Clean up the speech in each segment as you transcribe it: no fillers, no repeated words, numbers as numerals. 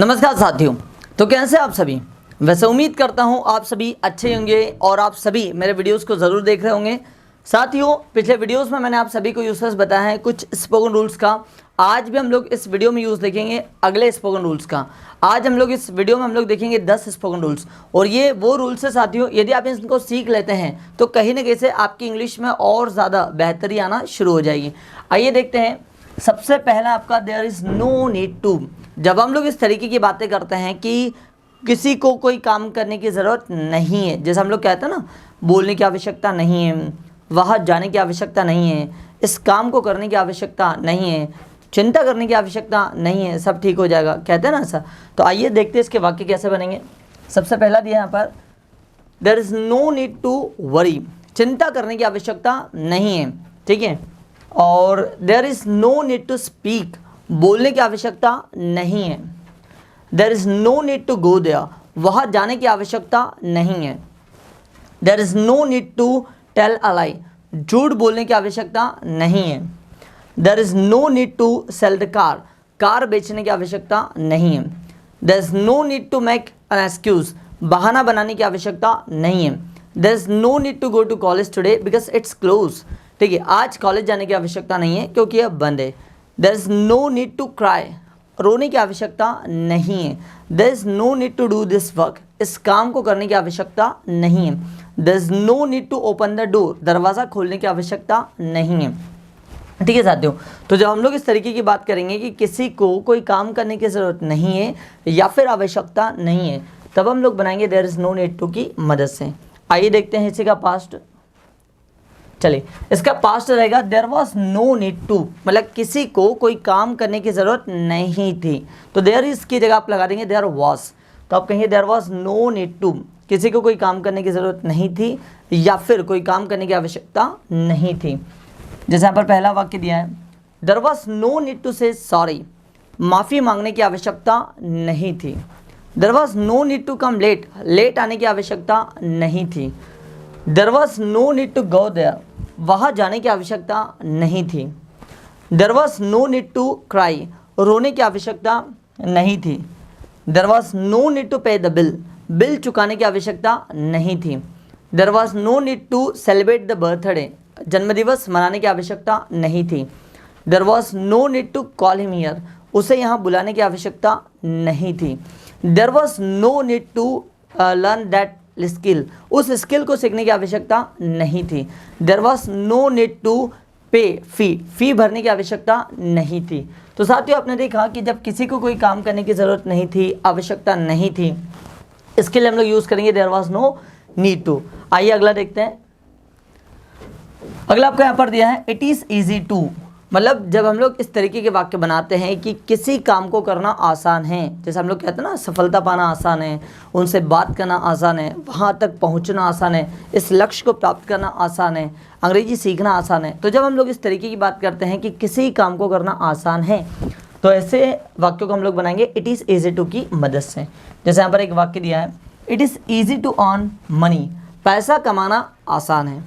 नमस्कार साथियों। तो कैसे आप सभी? वैसे उम्मीद करता हूं आप सभी अच्छे होंगे और आप सभी मेरे वीडियोस को ज़रूर देख रहे होंगे। साथियों, पिछले वीडियोस में मैंने आप सभी को यूजर्स बताया है कुछ स्पोकन रूल्स का। आज भी हम लोग इस वीडियो में यूज़ देखेंगे अगले स्पोकन रूल्स का। आज हम लोग इस वीडियो में देखेंगे 10 स्पोकन रूल्स, और ये वो रूल्स है साथियों, यदि आप इनको सीख लेते हैं तो कहीं ना कहीं से आपकी इंग्लिश में और ज़्यादा बेहतरी आना शुरू हो जाएगी। आइए देखते हैं। सबसे पहला आपका there is no need to. जब हम लोग इस तरीके की बातें करते हैं कि किसी को कोई काम करने की ज़रूरत नहीं है, जैसे हम लोग कहते हैं ना, बोलने की आवश्यकता नहीं है, वहाँ जाने की आवश्यकता नहीं है, इस काम को करने की आवश्यकता नहीं है, चिंता करने की आवश्यकता नहीं है, सब ठीक हो जाएगा, कहते हैं ना ऐसा। तो आइए देखते हैं इसके वाक्य कैसे बनेंगे। सबसे पहला दिया यहाँ पर, there is no need to worry. चिंता करने की आवश्यकता नहीं है, ठीक है। और there is no need to speak. बोलने की आवश्यकता नहीं है। There is no need to go there. वहाँ जाने की आवश्यकता नहीं है। There is no need to tell a lie. झूठ बोलने की आवश्यकता नहीं है। There is no need to sell the car. Car बेचने की आवश्यकता नहीं है। There is no need to make an excuse. बहाना बनाने की आवश्यकता नहीं है। There is no need to go to college today because it's close. ठीक है, आज कॉलेज जाने की आवश्यकता नहीं है क्योंकि यह बंद है। There is no need to cry. रोने की आवश्यकता नहीं है। There is no need to do this work. इस काम को करने की आवश्यकता नहीं है। There is no need to open the door. दरवाज़ा खोलने की आवश्यकता नहीं है। ठीक है साथियों, तो जब हम लोग इस तरीके की बात करेंगे कि किसी को कोई काम करने की ज़रूरत नहीं है या फिर आवश्यकता नहीं है, तब हम लोग बनाएंगे there is no need to की मदद से। आइए देखते हैं इसी का पास्ट। चलिए, इसका पास्ट रहेगा there was no need to, मतलब किसी को कोई काम करने की ज़रूरत नहीं थी। तो देयर इज़ की जगह आप लगा देंगे देयर वॉज। तो आप कहेंगे there was no need to, किसी को कोई काम करने की ज़रूरत नहीं थी या फिर कोई काम करने की आवश्यकता नहीं थी। जैसे यहाँ पर पहला वाक्य दिया है, there was no need to say sorry. माफ़ी मांगने की आवश्यकता नहीं थी। There was no need to come late. Late आने की आवश्यकता नहीं थी। There was no need to go there. वहाँ जाने की आवश्यकता नहीं थी। There was no need to cry. रोने की आवश्यकता नहीं थी। There was no need to pay the bill. Bill चुकाने की आवश्यकता नहीं थी। There was no need to celebrate the birthday. जन्मदिवस मनाने की आवश्यकता नहीं थी। There was no need to call him here. उसे यहाँ बुलाने की आवश्यकता नहीं थी। There was no need to learn that skill. उस स्किल को सीखने की आवश्यकता नहीं थी। There was no need to pay fee भरने की आवश्यकता नहीं थी। तो साथियों, आपने देखा कि जब किसी को कोई काम करने की ज़रूरत नहीं थी, आवश्यकता नहीं थी, इसके लिए हम लोग यूज़ करेंगे there was no need to. आइए अगला देखते हैं। अगला आपको यहाँ पर दिया है इट इज़ ईजी टू। मतलब जब हम लोग इस तरीके के वाक्य बनाते हैं कि किसी काम को करना आसान है, जैसे हम लोग कहते हैं ना, सफलता पाना आसान है, उनसे बात करना आसान है, वहाँ तक पहुँचना आसान है, इस लक्ष्य को प्राप्त करना आसान है, अंग्रेजी सीखना आसान है। तो जब हम लोग इस तरीके की बात करते हैं कि किसी काम को करना आसान है, तो ऐसे वाक्यों को हम लोग बनाएंगे इट इज़ ईजी टू की मदद से। जैसे यहाँ पर एक वाक्य दिया है, it is easy to earn money. पैसा कमाना आसान है।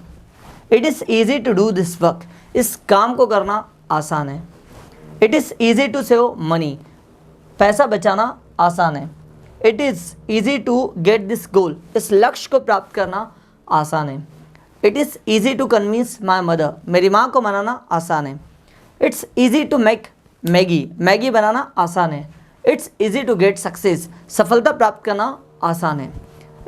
It is easy to do this work. इस काम को करना आसान है। It is easy to save money. पैसा बचाना आसान है। It is easy to get this goal. इस लक्ष्य को प्राप्त करना आसान है। It is easy to convince my mother. मेरी माँ को मनाना आसान है। It's easy to make Maggi. Maggi बनाना आसान है। It's easy to get success. सफलता प्राप्त करना आसान है।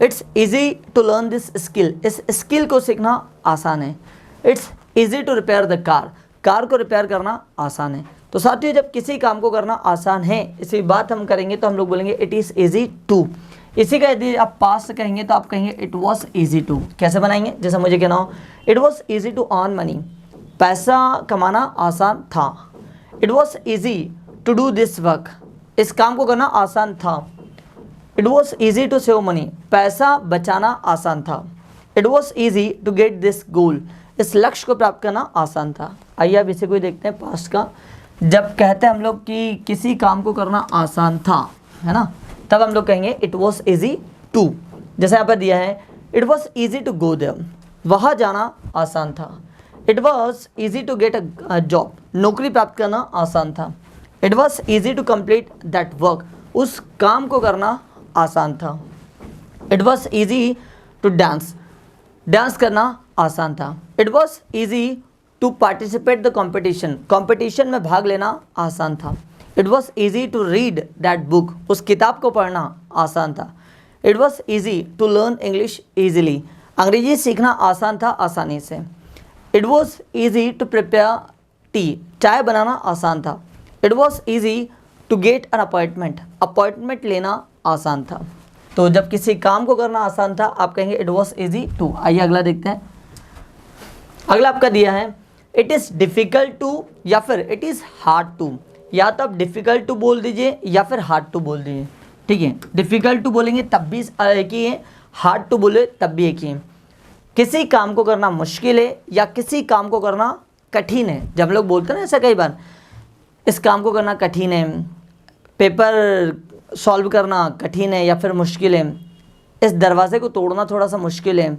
It's easy to learn this skill. इस स्किल को सीखना आसान है। It's easy to repair the car. Car को रिपेयर करना आसान है। तो साथियों, जब किसी काम को करना आसान है, इसी बात हम करेंगे तो हम लोग बोलेंगे इट इज़ ईजी टू। इसी का यदि आप पास्ट कहेंगे तो आप कहेंगे इट वॉज ईजी टू। कैसे बनाएंगे? जैसे मुझे कहना हो, it was easy to earn money. पैसा कमाना आसान था। It was easy to do this work. इस काम को करना आसान था। It was easy to save money. पैसा बचाना आसान था। It was easy to get this goal. इस लक्ष्य को प्राप्त करना आसान था। आइए अब इसे कोई देखते हैं पास्ट का। जब कहते हैं हम लोग कि किसी काम को करना आसान था, है ना, तब हम लोग कहेंगे इट वॉज ईजी टू। जैसे यहाँ पर दिया है, it was easy to go there. वहाँ जाना आसान था। It was easy to get a job. नौकरी प्राप्त करना आसान था। It was easy to complete that work. उस काम को करना आसान था। It was easy to dance, dance करना आसान था। It was easy to participate the competition, competition में भाग लेना आसान था। It was easy to read that book, उस किताब को पढ़ना आसान था। It was easy to learn English easily, अंग्रेजी सीखना आसान था आसानी से। It was easy to prepare tea, चाय बनाना आसान था। It was easy to get an appointment, appointment लेना आसान था। तो जब किसी काम को करना आसान था आप कहेंगे इट वॉज ईजी टू। आइए अगला देखते हैं। अगला आपका दिया है इट इज़ डिफ़िकल्ट टू या फिर इट इज़ हार्ड टू। या तो आप डिफ़िकल्ट टू बोल दीजिए या फिर हार्ड टू बोल दीजिए, ठीक है। डिफ़िकल्ट टू बोलेंगे तब भी एक ही है, हार्ड टू बोले तब भी एक ही है। किसी काम को करना मुश्किल है या किसी काम को करना कठिन है। जब लोग बोलते हैं ना ऐसा कई बार, इस काम को करना कठिन है, पेपर सॉल्व करना कठिन है या फिर मुश्किल है, इस दरवाज़े को तोड़ना थोड़ा सा मुश्किल है,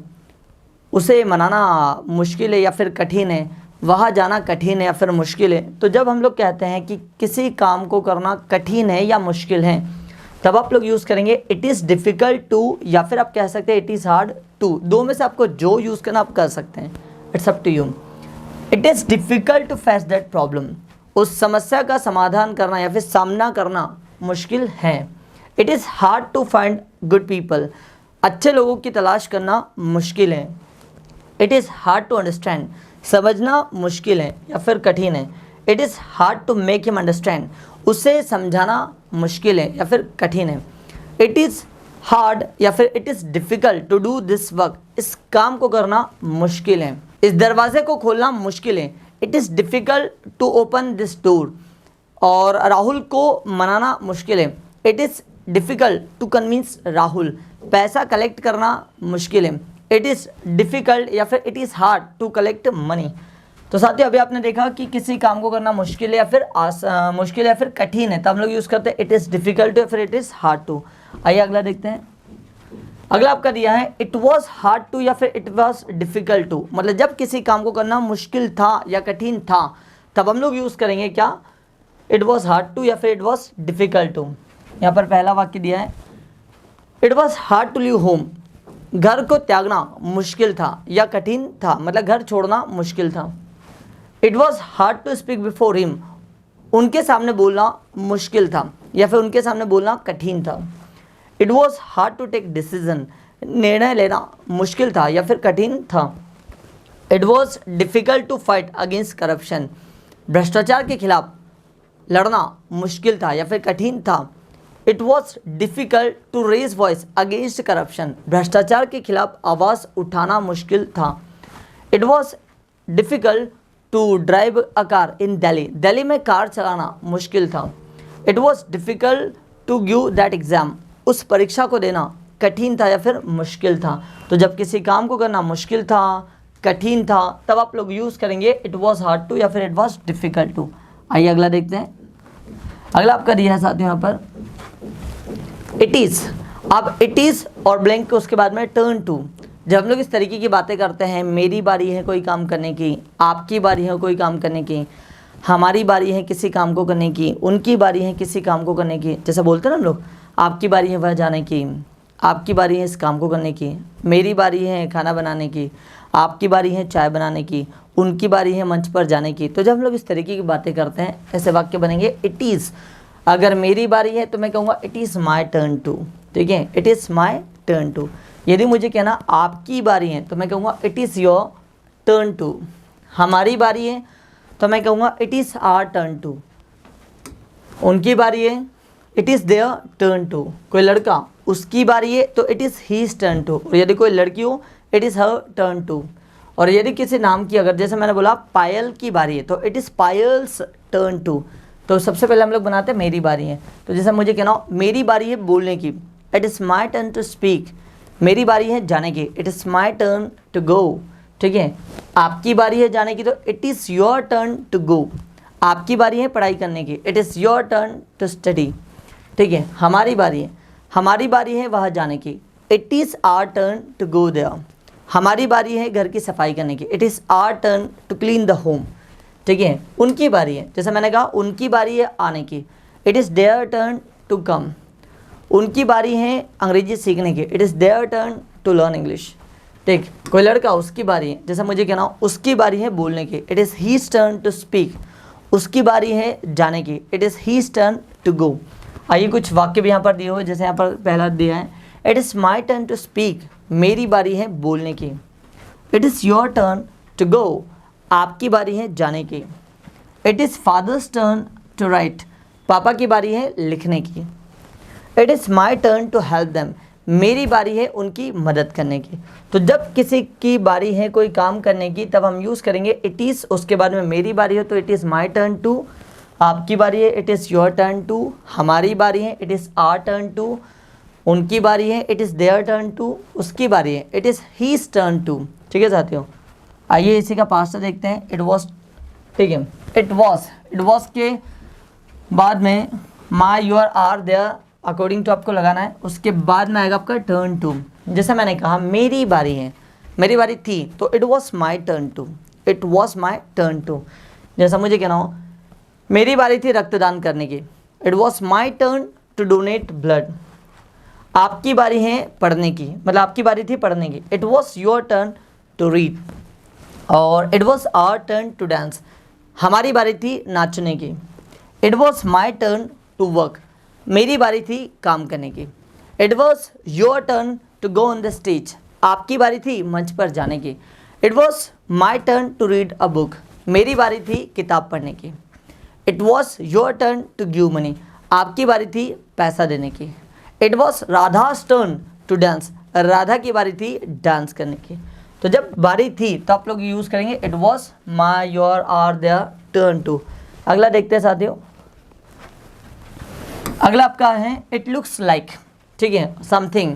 उसे मनाना मुश्किल है या फिर कठिन है, वहाँ जाना कठिन है या फिर मुश्किल है। तो जब हम लोग कहते हैं कि किसी काम को करना कठिन है या मुश्किल है, तब आप लोग यूज़ करेंगे इट इज़ डिफ़िकल्ट टू या फिर आप कह सकते हैं इट इज़ हार्ड टू। दो में से आपको जो यूज़ करना आप कर सकते हैं, it's up to you. It is difficult to face that problem, उस समस्या का समाधान करना या फिर सामना करना मुश्किल है। It is hard to find good people, अच्छे लोगों की तलाश करना मुश्किल है। It is hard to understand, समझना मुश्किल है या फिर कठिन है। It is hard to make him understand, उसे समझाना मुश्किल है या फिर कठिन है। इट इज़ हार्ड या फिर it is difficult to do this work, इस काम को करना मुश्किल है, इस दरवाजे को खोलना मुश्किल है। It is difficult to open this door, और राहुल को मनाना मुश्किल है। It is difficult to convince Rahul, पैसा कलेक्ट करना मुश्किल है। इट इज़ डिफ़िकल्ट या फिर it is hard to collect money. तो साथियों अभी आपने देखा कि किसी काम को करना मुश्किल है या फिर मुश्किल है या फिर कठिन है, तो हम लोग यूज़ करते हैं इट इज़ डिफ़िकल्ट या फिर इट इज़ हार्ड टू। आइए अगला देखते हैं। अगला आपका दिया है इट वॉज हार्ड टू या फिर इट वॉज डिफ़िकल्ट टू। मतलब जब किसी काम को करना मुश्किल था या कठिन था तब हम लोग यूज़ करेंगे क्या, इट वॉज हार्ड टू या फिर इट वॉज डिफ़िकल्ट टू। यहाँ पर पहला वाक्य दिया है it was hard to leave home, घर को त्यागना मुश्किल था या कठिन था, मतलब घर छोड़ना मुश्किल था। It was hard to speak before him, उनके सामने बोलना मुश्किल था या फिर उनके सामने बोलना कठिन था। It was hard to take decision, निर्णय लेना मुश्किल था या फिर कठिन था। It was difficult to fight against corruption, भ्रष्टाचार के खिलाफ लड़ना मुश्किल था या फिर कठिन था। It was difficult to raise voice against corruption, भ्रष्टाचार के खिलाफ आवाज़ उठाना मुश्किल था। It was difficult to drive a car in Delhi, Delhi में कार चलाना मुश्किल था। It was difficult to give that exam, उस परीक्षा को देना कठिन था या फिर मुश्किल था। तो जब किसी काम को करना मुश्किल था, कठिन था, तब आप लोग यूज़ करेंगे इट वॉज हार्ड टू या फिर इट वॉज डिफ़िकल्ट टू। आइए अगला देखते हैं। अगला आपका दिया है साथियों यहाँ पर इट इज़। अब इट इज़ और ब्लैंक के उसके बाद में टर्न टू। जब हम लोग इस तरीके की बातें करते हैं, मेरी बारी है कोई काम करने की, आपकी बारी है कोई काम करने की, हमारी बारी है किसी काम को करने की, उनकी बारी है किसी काम को करने की, जैसा बोलते हैं ना हम लोग, आपकी बारी है वह जाने की, आपकी बारी है इस काम को करने की, मेरी बारी है खाना बनाने की, आपकी बारी है चाय बनाने की, उनकी बारी है मंच पर जाने की। तो जब हम लोग इस तरीके की बातें करते हैं ऐसे वाक्य बनेंगे इट इज़। अगर मेरी बारी है तो मैं कहूँगा it is my turn to, ठीक है, it is my turn to. यदि मुझे कहना आपकी बारी है तो मैं कहूँगा it is your turn to. हमारी बारी है तो मैं कहूँगा it is our turn to. उनकी बारी है it is their turn to. कोई लड़का उसकी बारी है तो it is his turn to, और यदि कोई लड़की हो it is her turn to. और यदि किसी नाम की, अगर जैसे मैंने बोला पायल की बारी है तो it is Payal's turn to. तो सबसे पहले हम लोग बनाते हैं मेरी बारी है, तो जैसे मुझे कहना मेरी बारी है बोलने की, it is my turn to speak. मेरी बारी है जाने की, it is my turn to go, ठीक है। आपकी बारी है जाने की तो it is your turn to go. आपकी बारी है पढ़ाई करने की, it is your turn to study, ठीक है। हमारी बारी है वहाँ जाने की, it is our turn to go there. हमारी बारी है घर की सफाई करने की, it is our turn to clean the home, ठीक है। उनकी बारी है, जैसे मैंने कहा उनकी बारी है आने की, it is their turn to come. उनकी बारी है अंग्रेजी सीखने की, it is their turn to learn English. ठीक, कोई लड़का उसकी बारी है, जैसा मुझे कहना हो उसकी बारी है बोलने की, it is his turn to speak. उसकी बारी है जाने की, it is his turn to go. आइए कुछ वाक्य भी यहाँ पर दिए हुए, जैसे यहाँ पर पहला दिया है, it is my turn to speak, मेरी बारी है बोलने की। It is your turn to go, आपकी बारी है जाने की। It is father's turn to write, पापा की बारी है लिखने की। It is my turn to help them, मेरी बारी है उनकी मदद करने की। तो जब किसी की बारी है कोई काम करने की तब हम यूज़ करेंगे इट इज़, उसके बाद में मेरी बारी है तो it is my turn to, आपकी बारी है it is your turn to, हमारी बारी है it is our turn to, उनकी बारी है it is their turn to, उसकी बारी है it is his turn to. ठीक है साथियों, आइए इसी का पास्ट देखते हैं। इट वॉज, ठीक है, इट वॉज के बाद में my your our their according to आपको लगाना है, उसके बाद में आएगा आपका टर्न टू। जैसे मैंने कहा मेरी बारी है, मेरी बारी थी तो it was my turn to, it was my turn to. जैसा मुझे कहना हो मेरी बारी थी रक्तदान करने की, it was my turn to donate blood. आपकी बारी है पढ़ने की, मतलब आपकी बारी थी पढ़ने की, it was your turn to read. और it was our turn to dance, हमारी बारी थी नाचने की। It was my turn to work, मेरी बारी थी काम करने की। It was your turn to go on the stage, आपकी बारी थी मंच पर जाने की। It was my turn to read a book, मेरी बारी थी किताब पढ़ने की। It was your turn to give money, आपकी बारी थी पैसा देने की। It was Radha's turn to dance, Radha की बारी थी डांस करने की। तो जब बारी थी तो आप लोग यूज़ करेंगे it was my your our their turn to. अगला देखते हैं साथियों, अगला आपका है इट लुक्स लाइक, ठीक है, समथिंग,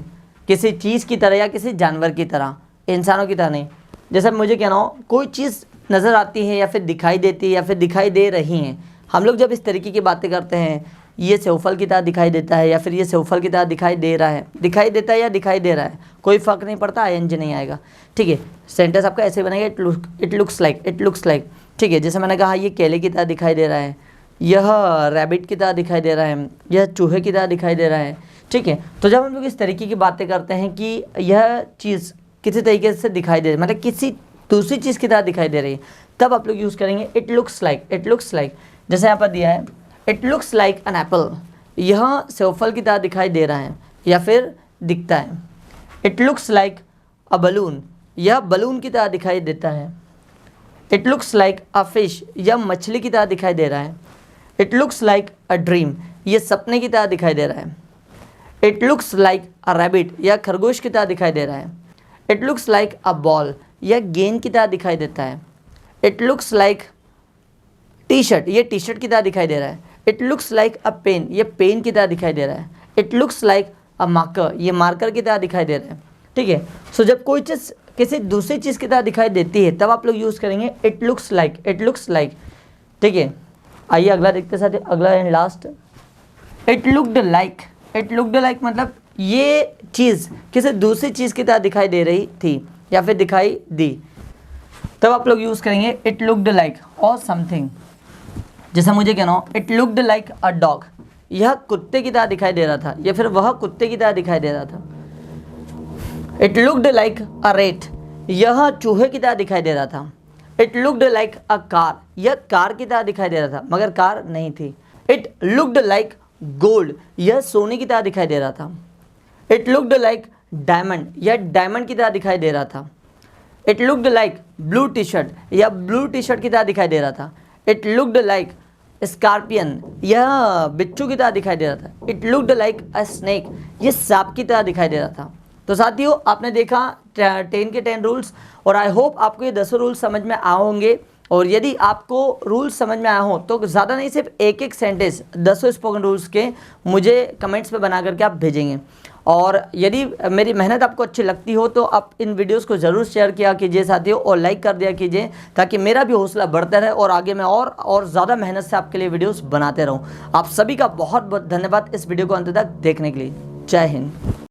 किसी चीज़ की तरह या किसी जानवर की तरह, इंसानों की तरह नहीं। जैसे मुझे कहना हो कोई चीज़ नज़र आती है या फिर दिखाई देती है या फिर दिखाई दे रही हैं, हम लोग जब इस तरीके की बातें करते हैं, ये सेवफल की तरह दिखाई देता है या फिर ये सेवफल की तरह दिखाई दे रहा है, दिखाई देता है या दिखाई दे रहा है, कोई फ़र्क नहीं पड़ता, ING नहीं आएगा। ठीक है, सेंटेंस आपका ऐसे बनेगा it looks like, it looks like. ठीक है, जैसे मैंने कहा ये केले की तरह दिखाई दे रहा है, यह रैबिट की तरह दिखाई दे रहा है, यह चूहे की तरह दिखाई दे रहा है। ठीक है, तो जब हम लोग इस तरीके की बातें करते हैं कि यह चीज़ किसी तरीके से दिखाई दे रही है, मतलब किसी दूसरी चीज़ की तरह दिखाई दे रही है, तब आप लोग यूज़ करेंगे it looks like, it looks like. जैसे यहाँ पर दिया है it looks like an apple, यह सेवफल की तरह दिखाई दे रहा है या फिर दिखता है। It looks like a balloon, यह बलून की तरह दिखाई देता है। It looks like a fish, यह मछली की तरह दिखाई दे रहा है। It looks like a dream, यह सपने की तरह दिखाई दे रहा है। It looks like a rabbit, यह खरगोश की तरह दिखाई दे रहा है। It looks like a ball, यह गेंद की तरह दिखाई देता है। It looks like T shirt, ये टी शर्ट की तरह दिखाई दे रहा है। It looks like a pen, ये पेन की तरह दिखाई दे रहा है। It looks like a marker, ये मार्कर की तरह दिखाई दे रहा है। ठीक है, सो जब कोई चीज़ किसी दूसरी चीज़ की तरह दिखाई देती है तब आप लोग यूज़ करेंगे it looks like, it looks like. ठीक है, आइए अगला देखते हैं साथियों, अगला and last, it looked like. It looked like मतलब ये चीज़ किसी दूसरी चीज़ की तरह दिखाई दे रही थी या फिर दिखाई दी, तब आप लोग यूज़ करेंगे इट लुक्ड लाइक और समथिंग। जैसा मुझे कहना हो it looked like a dog, यह कुत्ते की तरह दिखाई दे रहा था या फिर वह कुत्ते की तरह दिखाई दे रहा था। It looked like a rate, यह चूहे की तरह दिखाई दे रहा था। It looked like a car, यह कार की तरह दिखाई दे रहा था मगर कार नहीं थी। इट लुक्ड लाइक गोल्ड, यह सोने की तरह दिखाई दे रहा था। इट लुक्ड लाइक डायमंड, यह डायमंड की तरह दिखाई दे रहा था। It looked like blue T shirt, यह ब्लू टी शर्ट की तरह दिखाई दे रहा था। इट लुक्ड लाइक स्कॉर्पियन, यह बिच्छू की तरह दिखाई दे रहा था। It looked like a snake, ये सांप की तरह दिखाई दे रहा था। तो साथियों आपने देखा 10 के 10 रूल्स, और आई होप आपको ये 10 रूल्स समझ में आए होंगे। और यदि आपको रूल्स समझ में आया हो तो ज़्यादा नहीं, सिर्फ एक एक सेंटेंस 10 स्पोकन रूल्स के मुझे कमेंट्स में बना करके आप भेजेंगे। और यदि मेरी मेहनत आपको अच्छी लगती हो तो आप इन वीडियोस को ज़रूर शेयर किया कीजिए साथियों, और लाइक कर दिया कीजिए, ताकि मेरा भी हौसला बढ़ता रहे और आगे मैं और ज़्यादा मेहनत से आपके लिए वीडियोस बनाते रहूं। आप सभी का बहुत बहुत धन्यवाद इस वीडियो को अंत तक देखने के लिए। जय हिंद।